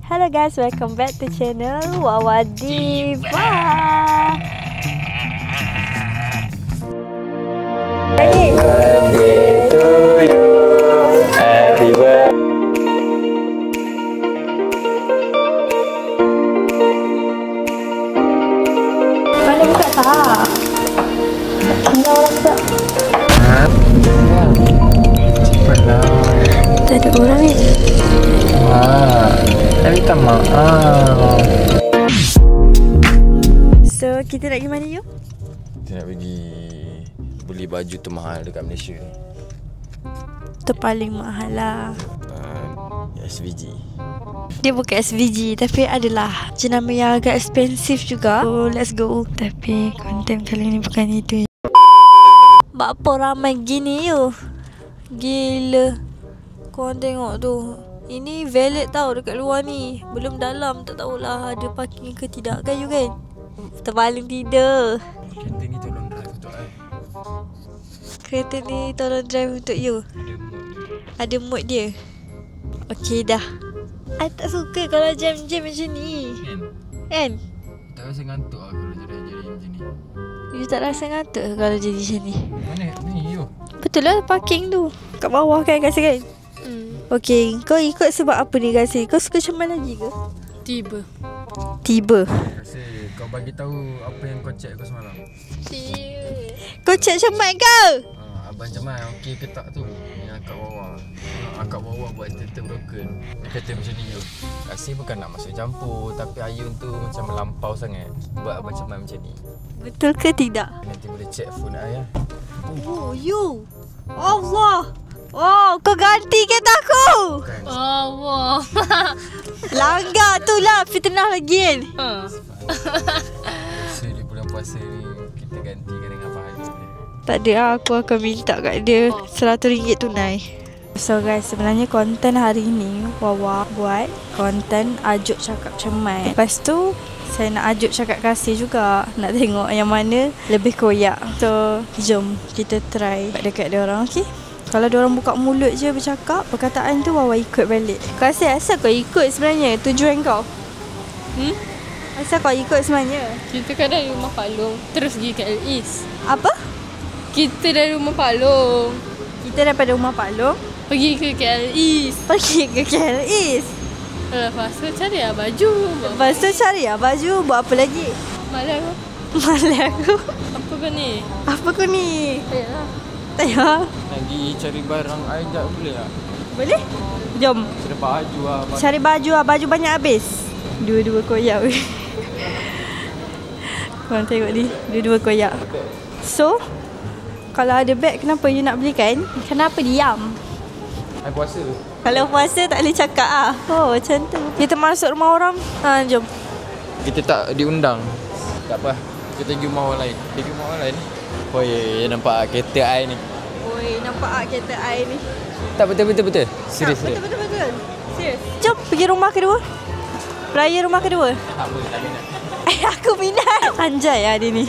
Hello guys, welcome back to channel Wawa Diva. Happy birthday to you. Happy birthday. Mana buka tak? Mana orang buka? Cepatlah. Tak ada orang ni. Minta maaf. So, kita nak pergi mana yuk? Kita nak pergi beli baju termahal dekat Malaysia ni. Terpaling mahal lah. SVG. Dia bukan SVG tapi adalah jenama yang agak expensive juga. So, let's go. Tapi konten kali ni bukan itu. Apa ramai gini yuk? Gila. Korang tengok tu. Ini valet tau dekat luar ni. Belum dalam, tak tahulah ada parking ke tidak kan you kan? Terpaling tidak. Kereta ni tolong drive untuk I. Kereta ni tolong drive untuk you. Ada mood dia. Okey dah. I tak suka kalau jam-jam macam ni. Kan? Tak rasa ngantuk lah kalau jadi macam ni. You tak rasa ngantuk kalau jadi macam ni? Mana ni you? Betul lah parking tu. Kat bawah kan rasa kan? Okey, kau ikut sebab apa ni rasa? Kau suka cemal lagi ke? Tiba. Rasa kau bagi tahu apa yang kau check kau semalam. Kau check cemal kau? Abang Jamal okey ke tak tu? Yang akak Wawa. Akak Wawa buat cerita broken. Dia kata macam ni you. Rasa bukan nak masuk campur, tapi Ayun tu macam melampau sangat buat Abang Jamal macam ni. Betul ke tidak? Nanti boleh check phone I ya. Oh, you. Allah. Oh, kau ganti kereta aku. Bukan. Allah. Langgar tu lah, fitnah lagi kan? So di bulan puasa ni kita gantikan dengan pahala. Tak ada lah, aku akan minta kat dia RM100 tunai. So guys, sebenarnya konten hari ni Wawa buat konten ajuk cakap cermat. Lepas tu saya nak ajuk cakap kasih juga. Nak tengok yang mana lebih koyak. So jom kita try dekat dia orang, okey? Kalau diorang buka mulut je bercakap, perkataan tu Wawa ikut balik. Kau rasa asal kau ikut sebenarnya tujuan kau? Asal kau ikut sebenarnya? Kita kan dari rumah Pak Long terus pergi ke KL East. Apa? Kita dari rumah Pak Long Kita daripada rumah Pak Long pergi ke KL East. pergi ke KL East. Lepas tu cari lah baju. Lepas tu cari lah baju. Buat apa lagi? Malam aku. Malah aku. Apa kau ni? Apa kau ni? Payah. Tak payah. Lagi cari barang I tak boleh lah. Boleh? Jom. Cari baju lah. Cari baju lah. Baju banyak habis. Dua-dua koyak weh. Korang tengok ni. Dua-dua koyak. So, kalau ada beg kenapa you nak belikan? Kenapa diam? I puasa. Kalau puasa tak boleh cakap ah. Oh, macam tu. Kita masuk rumah orang. Jom. Kita tak diundang. Tak apa. Kita pergi rumah orang lain. Kita pergi rumah orang lain. Oh ya, nampak kereta I ni. Oi, nampak tak kereta I ni? Tak betul. Serius. Betul. Serius. Jom pergi rumah kedua. Raya rumah kedua. Tak apa, tak minat. Aku minat. Anjay lah dia ni.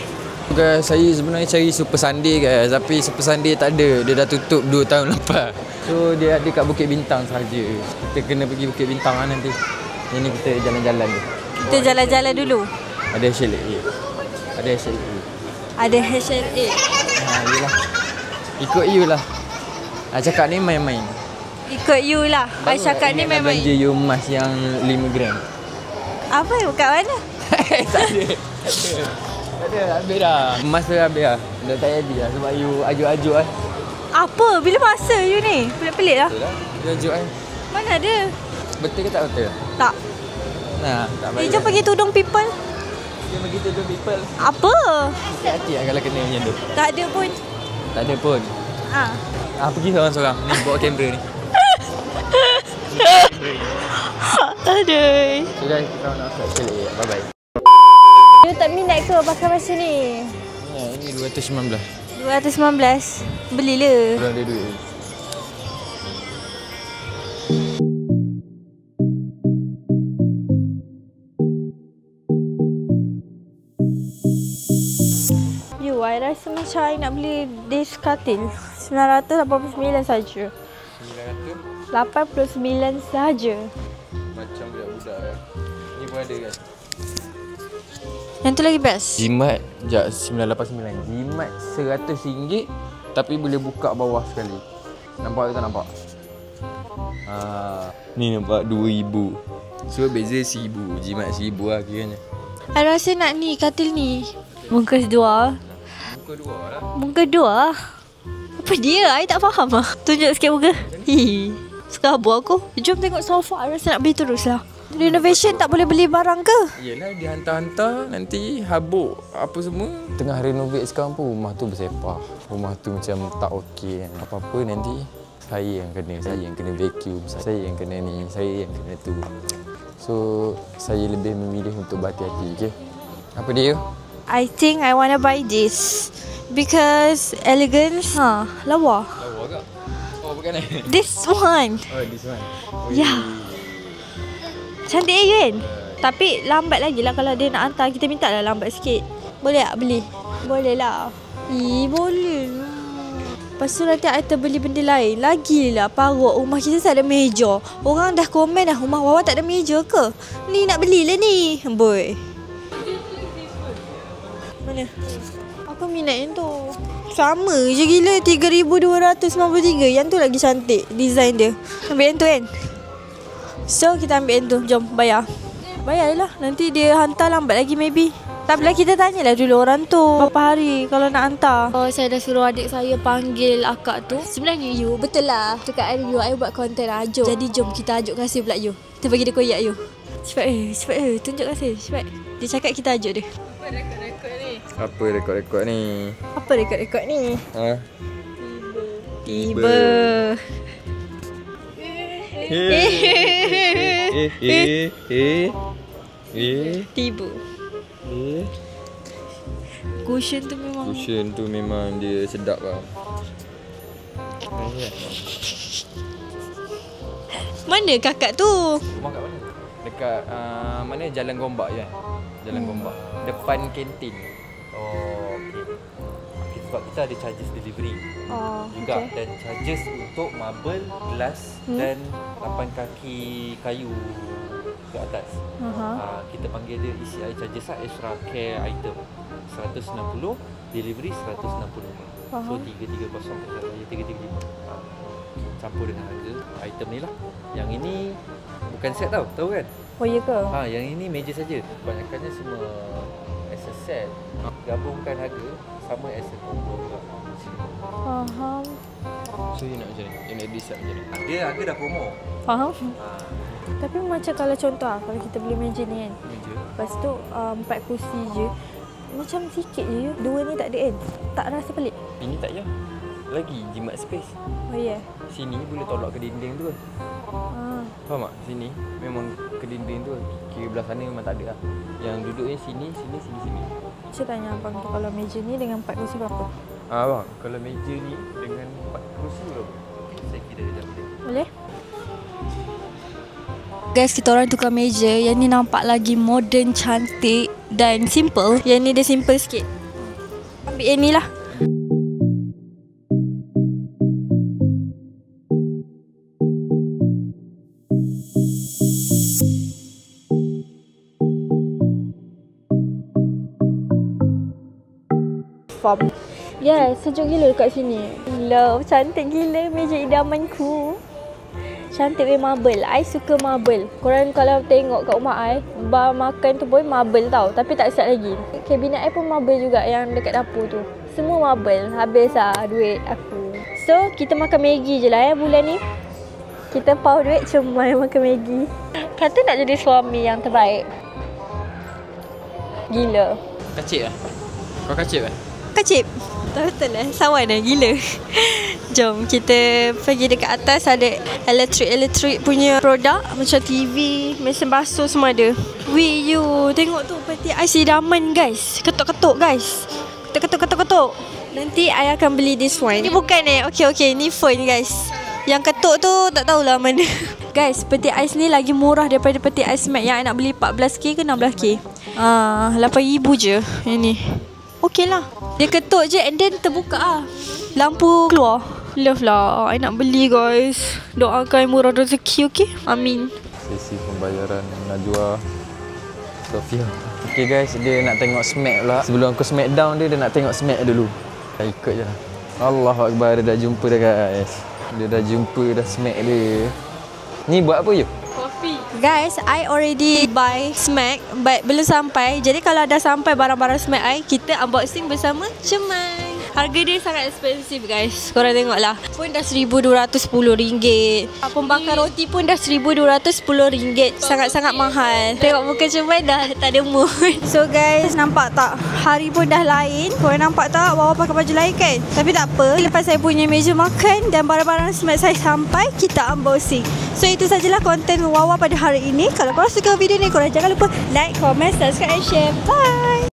Guys, saya sebenarnya cari Super Sunday guys. Tapi Super Sunday tak ada. Dia dah tutup 2 tahun lepas. So dia ada kat Bukit Bintang sahaja. Kita kena pergi Bukit Bintang lah nanti. Yang ni kita jalan-jalan je. Kita jalan-jalan dulu. Ada HLA. Ada HLA. Ada HLA. Yelah. Ikut you lah. Cakap ni main-main. Ikut you lah. I cakap ni Ingat memang. belanja you emas yang 5 gram. Apa? Kat mana? Tak ada, habis dah. Emas tu habis dah. Dah tak jadi lah sebab you ajuk-ajuk lah. Apa? Bila masa you ni? Pelik-pelik lah. Betul lah. You ajuk kan. Mana ada? Betul ke tak betul? Tak. Nah, tak baik. Jom pergi tudung people. Dia begitu tu people. Apa? Hati-hati lah kalau kena macam tu. Tak ada pun. Tak ada pun. Pergi seorang-seorang. Ni bawa kamera ni. Aduh. So guys, kita nak start balik. Bye-bye. You tak minat ke pakai macam ni? Ya, ini 219. 219. Belilah. Kurang ada duit. I rasa macam I nak beli disk katil 989 saja. 900 89 saja. macam budak-budak Ni pun ada kan. Yang tu lagi best. Jimat sekejap 989. Jimat RM100 tapi boleh buka bawah sekali. Nampak ke tak nampak? Ni nampak RM2,000. So beza RM1,000. Jimat RM1,000 lah kiranya. I rasa nak ni katil ni. Muka dua. Muka dua lah. Muka dua. Apa dia? I tak faham lah. Tunjuk sikit muka. Hi. Suka abu aku. Jom tengok sofa. I rasa nak beli terus lah. Renovation tak boleh beli barang ke? Yelah dia hantar-hantar nanti habuk apa semua. Tengah renovate sekarang pun rumah tu bersepah. Rumah tu macam tak okey kan. Apa-apa nanti saya yang kena. Saya yang kena vacuum. Saya yang kena ni. Saya yang kena tu. So saya lebih memilih untuk berhati-hati. Okay? Apa dia? I think I wanna buy this. Because elegance. Lawa. Lawa ke? Oh bukan eh? This one. Oh this one. Oh, Ya. Cantik kan? Tapi lambat lagi lah kalau dia nak hantar. Kita minta lah lambat sikit. Boleh tak beli? Boleh lah. Boleh lah. Lepas tu nanti I terbeli benda lain. Lagilah parut rumah kita tak ada meja. Orang dah komen dah rumah Wawa tak ada meja ke? Ni nak belilah ni. Boy. Mana? Aku minat yang tu. Sama je gila. 3,293. Yang tu lagi cantik design dia. Ambil yang tu kan? So kita ambil yang tu. Jom bayar. Bayar lah. Nanti dia hantar lambat lagi maybe. Tak apalah, kita tanyalah dulu orang tu berapa hari kalau nak hantar. Oh, saya dah suruh adik saya panggil akak tu. Sebenarnya you, betul lah. Dekat hari you, I buat konten ajuk. Jadi jom kita ajuk kasih pula you. Kita bagi dia koyak you. Cepat tunjuk kasih. Cepat. Dia cakap kita ajuk dia. Apa rekod-rekod ni? Apa rekod-rekod ni? Apa rekod-rekod ni? Ha? Tiba. Tiba. Cushion tu memang. Cushion tu memang dia sedap lah. Mana kakak tu? Rumah kat mana? Dekat mana Jalan Gombak je kan? Jalan Gombak. Depan kantin. Oh, okey. Sebab kita ada charges delivery juga okay. Dan charges untuk marble, glass dan 8 kaki kayu ke atas. Kita panggil dia ECI charges lah, extra care item. 160, delivery 160. So 330 335. Campur dengan harga item ni lah. Yang ini bukan set tau, tahu kan? Oh ya ke? Yang ini meja saja. Kebanyakannya semua as a set. Gabungkan harga sama as a combo juga. Faham. So you nak macam ni? You nak decide macam ni? Dia harga dah promo. Faham? Tapi macam kalau contoh kalau kita beli meja ni kan. Meja. Lepas tu 4 kursi je. Macam sikit je. 2 ni tak ada kan? Tak rasa pelik. Ini tak payah. Lagi jimat space. Oh ya. Yeah. Sini boleh tolak ke dinding tu kan. Faham tak? Sini memang ke dinding tu. Kiri belah sana memang tak ada lah. Yang duduknya sini. Saya tanya abang tu kalau meja ni dengan 4 kursi berapa? Bang, kalau meja ni dengan 4 kursi berapa? Saya kira sekejap. Boleh? Guys, kita orang tukar meja. Yang ni nampak lagi modern, cantik dan simple. Yang ni dia simple sikit. Ambil yang ni lah. Ya, sejuk gila kat sini. Gila, cantik gila meja idamanku. Cantik marble. I suka marble. Korang kalau tengok kat rumah I, bar makan tu pun marble tau. Tapi tak siap lagi. Kabinet I pun marble juga yang dekat dapur tu. Semua marble. Habis lah duit aku. So, kita makan Maggi je lah bulan ni. Kita pau duit cuma makan Maggi. Kata nak jadi suami yang terbaik. Gila. Kacip lah? Kau kacip lah? Kacip. Betul lah. Sawan lah. Gila. Jom kita pergi dekat atas. Ada elektrik punya produk. Macam TV, mesin basuh semua ada. Wih you. Tengok tu peti ais idaman guys. Ketuk-ketuk guys. Ketuk-ketuk. Nanti I akan beli this one. Ni bukan Okay. Ni phone guys. Yang ketuk tu tak tahulah mana. Guys, peti ais ni lagi murah daripada peti ais mat yang I nak beli 14k ke 16k. 8,000 je yang ni. Okey lah. Dia ketuk je and then terbuka lampu keluar. Love lah. I nak beli guys. Doakan murah rezeki, okey? Amin. Sesi bayaran Najwa, Sofia. Okay guys, dia nak tengok Smack pula. Sebelum aku Smackdown dia nak tengok Smack dulu. Kita ikut je lah. Allahu Akbar, dia dah jumpa dah guys. Dia dah jumpa dah Smack dia. Ni buat apa je? Kopi. Guys, I already buy Smack but belum sampai. Jadi kalau dah sampai barang-barang Smack I, kita unboxing bersama Cemai. Harga dia sangat expensive guys. Korang tengoklah. Pun dah RM1,210. Pembakar roti pun dah RM1,210. Sangat-sangat mahal. Tengok muka Cemai dah tak ada mood. So guys, nampak tak? Hari pun dah lain. Korang nampak tak? Wawa pakai baju lain kan? Tapi tak apa. Lepas saya punya meja makan dan barang-barang Smack saya sampai, kita unboxing. So itu sajalah konten Wawa pada hari ini. Kalau korang suka video ni, korang jangan lupa like, comment, subscribe and share. Bye!